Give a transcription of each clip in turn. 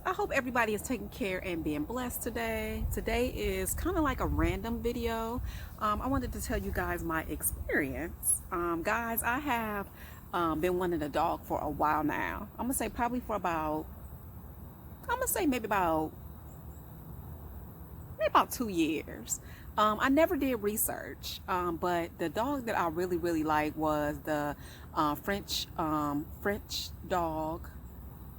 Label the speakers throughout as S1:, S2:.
S1: I hope everybody is taking care and being blessed today. Today is kind of like a random video. I wanted to tell you guys my experience. Guys, I have been wanting a dog for a while now. I'm gonna say probably for about, I'm gonna say maybe about 2 years. I never did research, but the dog that I really like was the French dog,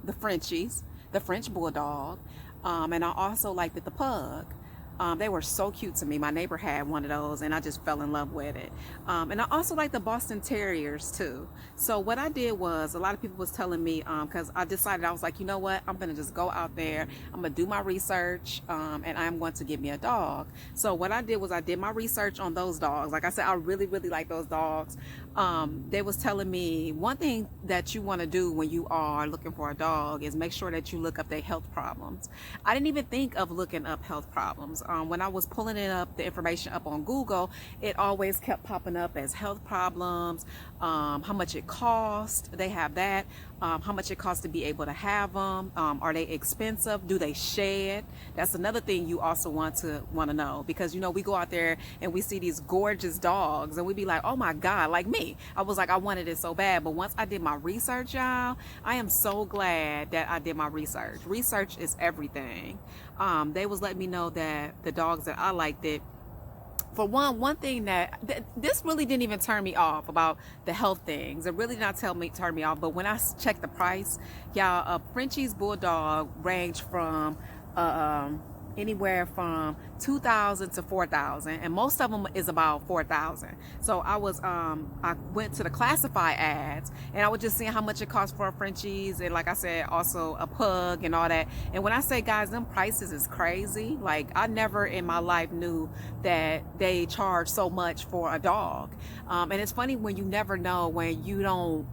S1: the Frenchies, the French bulldog, and I also liked the pug. They were so cute to me. My neighbor had one of those and I just fell in love with it. And I also like the Boston Terriers too. So what I did was, a lot of people was telling me, because I decided, I was like, you know what, I'm gonna just go out there, I'm gonna do my research, and I'm going to get me a dog. So what I did was I did my research on those dogs. Like I said, I really like those dogs. They was telling me one thing that you want to do when you are looking for a dog is make sure that you look up their health problems. I didn't even think of looking up health problems. When I was pulling it up, the information up on Google, it always kept popping up as health problems, how much it costs. They have that. How much it costs to be able to have them. Are they expensive? Do they shed? That's another thing you also want to know, because you know, we go out there and we see these gorgeous dogs and we be like, oh my God, like me. I was like, I wanted it so bad. But once I did my research, y'all, I am so glad that I did my research. Research is everything. They was letting me know that the dogs that I liked, it for one thing that this really didn't even turn me off about the health things. It really did not turn me off. But when I checked the price, y'all, a Frenchie's bulldog ranged from anywhere from 2,000 to 4,000, and most of them is about 4,000. So I went to the classify ads and I was just seeing how much it costs for a Frenchie's, and like I said, also a pug and all that. And when I say, guys, them prices is crazy. Like, I never in my life knew that they charge so much for a dog. And it's funny when you never know, when you don't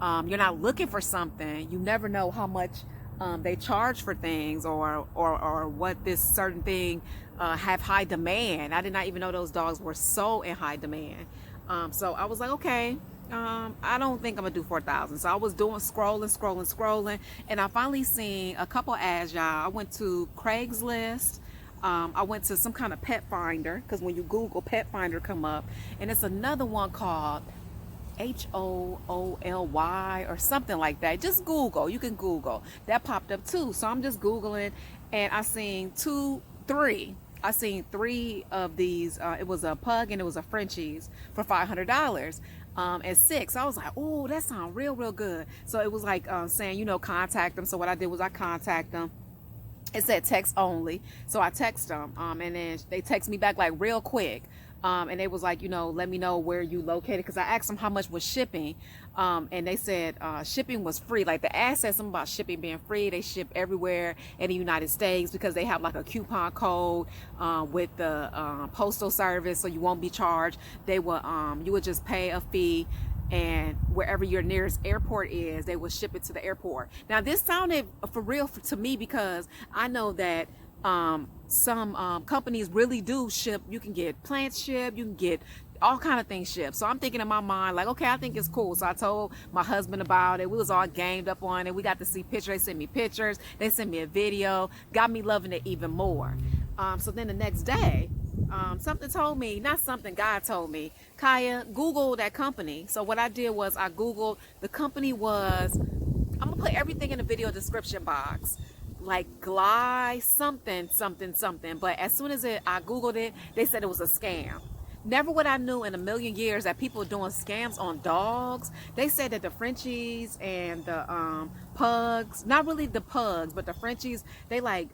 S1: you're not looking for something, you never know how much they charge for things, or what this certain thing have high demand. I did not even know those dogs were so in high demand. So I was like, okay, I don't think I'm gonna do 4,000. So I was doing scrolling, and I finally seen a couple ads, y'all. I went to Craigslist. I went to some kind of pet finder, because when you Google pet finder come up, and it's another one called HOOLY or something like that. Just Google, you can Google. That popped up too. So I'm just Googling, and I seen I seen three of these. It was a pug and it was a Frenchies for $500. And 6. I was like, oh, that sounds real good. So it was like saying, you know, contact them. So what I did was I contact them. It said text only. So I text them, and then they text me back like real quick. And they was like, you know, let me know where you located, because I asked them how much was shipping, and they said shipping was free. Like, the ad said something about shipping being free. They ship everywhere in the United States because they have like a coupon code with the postal service, so you won't be charged. They will you would just pay a fee, and wherever your nearest airport is, they will ship it to the airport. Now, this sounded for real to me, because I know that some companies really do ship. You can get plants shipped, you can get all kind of things shipped. So I'm thinking in my mind, like, okay, I think it's cool. So I told my husband about it. We was all gamed up on it. We got to see pictures. They sent me pictures, they sent me a video, got me loving it even more. So then the next day, something told me, not something, God told me, Kaya, Google that company. So what I did was I Googled, the company was, I'm gonna put everything in the video description box, like Glide something. But as soon as I Googled it, they said it was a scam. Never would I knew in a million years that people are doing scams on dogs. They said that the Frenchies and the pugs, not really the pugs, but the Frenchies, they like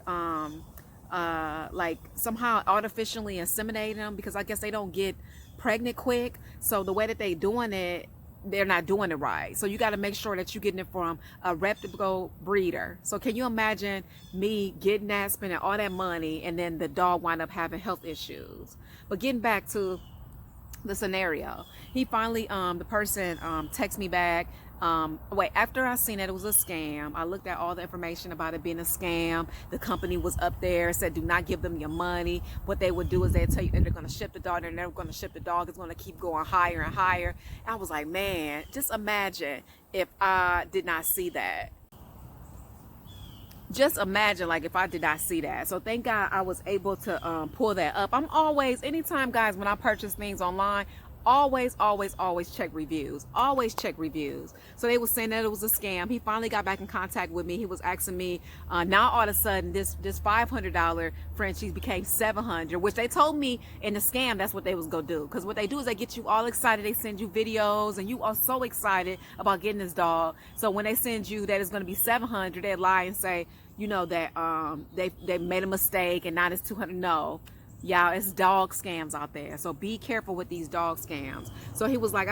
S1: somehow artificially inseminate them, because I guess they don't get pregnant quick. So the way that they doing it, they're not doing it right. So you got to make sure that you're getting it from a reputable breeder. So can you imagine me getting that, spending all that money, and then the dog wind up having health issues? But getting back to the scenario, he finally, the person texts me back. After I seen that it was a scam, I looked at all the information about it being a scam. The company was up there, said do not give them your money. What they would do is they'd tell you that they're going to ship the dog, they're never going to ship the dog, it's going to keep going higher and higher. And I was like, man, just imagine if I did not see that. just imagine like if I did not see that. So thank God I was able to pull that up. I'm always, anytime guys, when I purchase things online, always check reviews. Always check reviews. So they were saying that it was a scam. He finally got back in contact with me. He was asking me, now all of a sudden this $500 Frenchies became $700, which they told me in the scam that's what they was gonna do. Because what they do is they get you all excited. They send you videos and you are so excited about getting this dog. So when they send you that it's gonna be $700, they lie and say, you know, that they made a mistake and now it's $200. No. Y'all, it's dog scams out there, so be careful with these dog scams. So he was like,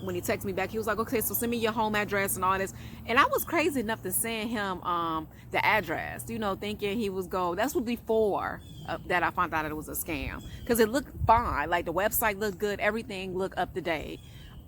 S1: when he texted me back, he was like, okay, so send me your home address and all this. And I was crazy enough to send him the address, you know, thinking he was that's what before that I found out it was a scam, because it looked fine, like the website looked good, everything looked up to date.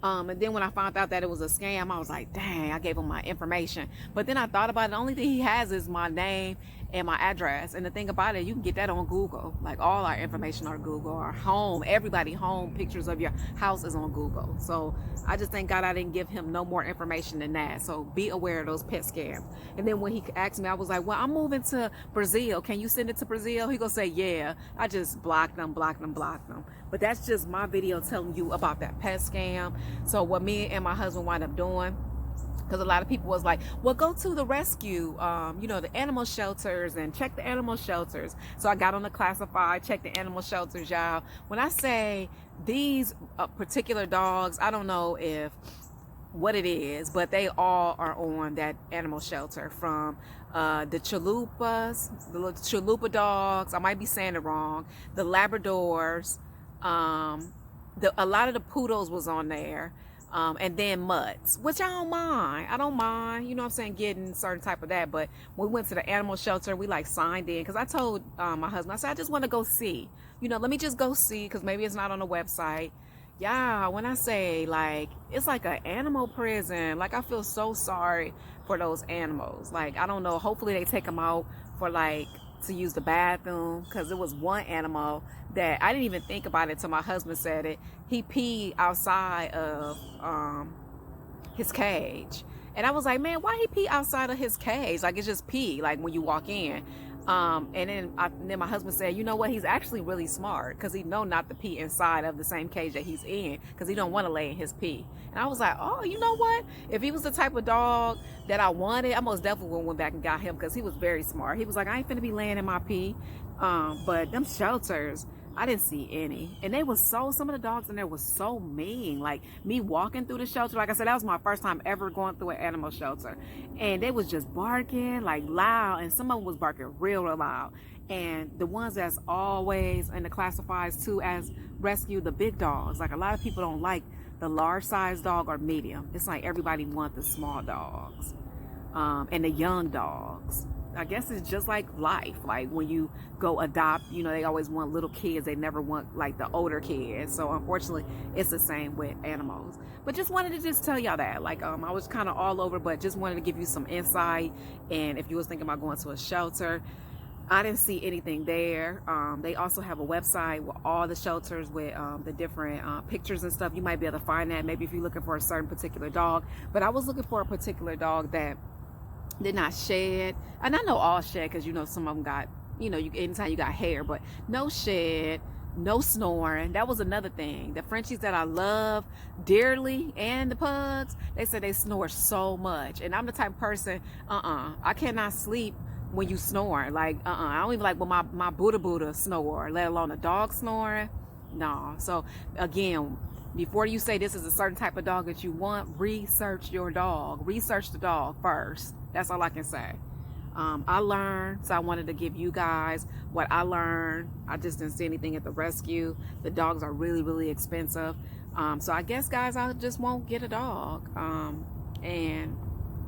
S1: And then when I found out that it was a scam, I was like, dang, I gave him my information. But then I thought about it, the only thing he has is my name and my address. And the thing about it, you can get that on Google. Like all our information on Google, our home, everybody home, pictures of your house is on Google. So I just thank God I didn't give him no more information than that. So be aware of those pet scams. And then when he asked me, I was like, well, I'm moving to Brazil. Can you send it to Brazil? He gonna say, yeah. I just blocked them. But that's just my video telling you about that pet scam. So what me and my husband wind up doing, because a lot of people was like, well, go to the rescue, you know, the animal shelters and check the animal shelters. So I got on the classified, check the animal shelters, y'all. When I say these particular dogs, I don't know what it is, but they all are on that animal shelter, from the chalupas, the little chalupa dogs, I might be saying it wrong, the Labradors, a lot of the poodles was on there, and then mutts, which I don't mind, you know what I'm saying, getting certain type of that. But when we went to the animal shelter, we like signed in, because I told my husband, I said, I just want to go see, you know, let me just go see, because maybe it's not on the website. Yeah, when I say, like, it's like an animal prison. Like, I feel so sorry for those animals. Like, I don't know, hopefully they take them out for like to use the bathroom, because it was one animal that I didn't even think about it till my husband said it. He peed outside of his cage, and I was like, man, why he pee outside of his cage? Like, it's just pee, like when you walk in. And then my husband said, you know what, he's actually really smart, because he know not to pee inside of the same cage that he's in, because he don't want to lay in his pee. And I was like, oh, you know what, if he was the type of dog that I wanted, I most definitely would have went back and got him, because he was very smart. He was like, I ain't finna be laying in my pee. But them shelters, I didn't see any. And they was some of the dogs in there was so mean. Like, me walking through the shelter, like I said, that was my first time ever going through an animal shelter. And they was just barking, like, loud. And some of them was barking real loud. And the ones that's always in the classifieds too as rescue, the big dogs. Like, a lot of people don't like the large size dog or medium. It's like everybody wants the small dogs. And the young dogs. I guess it's just like life. Like when you go adopt, you know, they always want little kids. They never want like the older kids. So unfortunately, it's the same with animals. But just wanted to just tell y'all that. Like, I was kind of all over, but just wanted to give you some insight. And if you was thinking about going to a shelter, I didn't see anything there. They also have a website with all the shelters with the different pictures and stuff. You might be able to find that maybe if you're looking for a certain particular dog. But I was looking for a particular dog that did not shed. And I know all shed, because you know some of them got, you know, anytime you got hair, but no shed, no snoring. That was another thing. The Frenchies that I love dearly, and the pugs, they said they snore so much. And I'm the type of person, I cannot sleep when you snore. Like, I don't even like when my Buddha snore, let alone a dog snoring. No. So again, before you say this is a certain type of dog that you want, research your dog. Research the dog first. That's all I can say. I learned, so I wanted to give you guys what I learned. I just didn't see anything at the rescue. The dogs are really, really expensive. So I guess, guys, I just won't get a dog. And,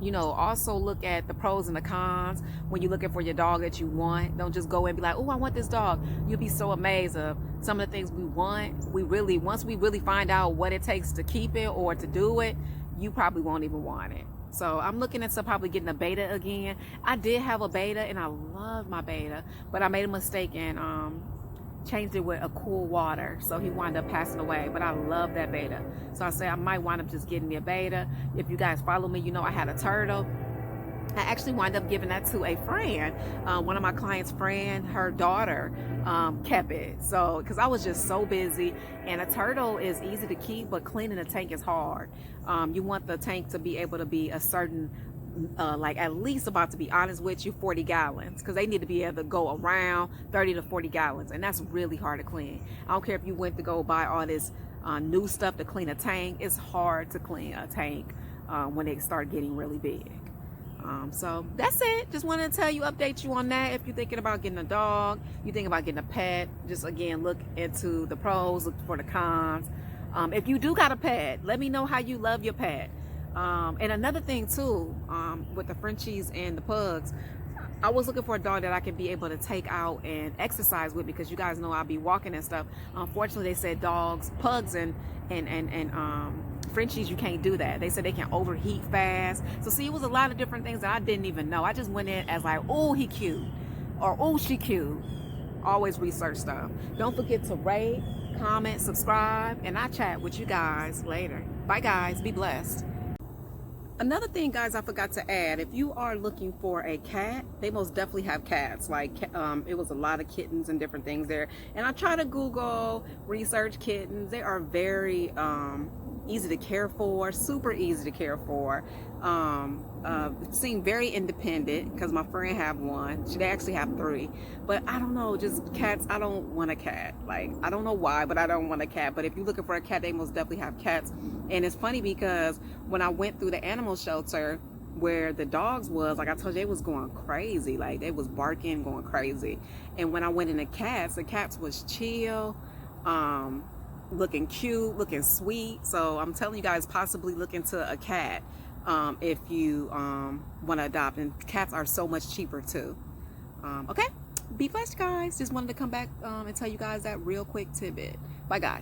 S1: you know, also look at the pros and the cons when you're looking for your dog that you want. Don't just go and be like, oh, I want this dog. You'll be so amazed of some of the things we want. Once we really find out what it takes to keep it or to do it, you probably won't even want it. So I'm looking into probably getting a beta again. I did have a beta and I love my beta, but I made a mistake and changed it with a cool water, so he wound up passing away. But I love that beta, so I say I might wind up just getting me a beta. If you guys follow me, you know I had a turtle I actually wound up giving that to a friend. One of my clients' friend, her daughter kept it. So, because I was just so busy, and a turtle is easy to keep, but cleaning a tank is hard. You want the tank to be able to be a certain, like at least, about to be honest with you, 40 gallons, because they need to be able to go around 30 to 40 gallons, and that's really hard to clean. I don't care if you went to go buy all this new stuff to clean a tank. It's hard to clean a tank when they start getting really big. So that's it. Just wanted to tell you, update you on that. If you're thinking about getting a dog, you're thinking about getting a pet, just again, look into the pros, look for the cons. If you do got a pet, let me know how you love your pet. And another thing too, with the Frenchies and the pugs, I was looking for a dog that I could be able to take out and exercise with, because you guys know I'll be walking and stuff. Unfortunately, they said dogs, pugs, and Frenchies, you can't do that. They said they can overheat fast. So see, it was a lot of different things that I didn't even know. I just went in as like, oh, he cute, or oh, she cute. Always research stuff. Don't forget to rate, comment, subscribe, and I'll chat with you guys later. Bye guys, be blessed. Another thing, guys, I forgot to add, if you are looking for a cat, they most definitely have cats. Like, it was a lot of kittens and different things there. And I try to Google, research kittens. They are very easy to care for, super easy to care for. Seem very independent, because my friend have one. They actually have 3. But I don't know, just cats, I don't want a cat. Like, I don't know why, but I don't want a cat. But if you're looking for a cat, they most definitely have cats. And it's funny because when I went through the animal shelter where the dogs was, like I told you, they was going crazy. Like, they was barking, going crazy. And when I went in the cats was chill, looking cute, looking sweet. So I'm telling you guys, possibly look into a cat if you want to adopt. And cats are so much cheaper too. Okay, be blessed, guys. Just wanted to come back and tell you guys that real quick tidbit. Bye guys.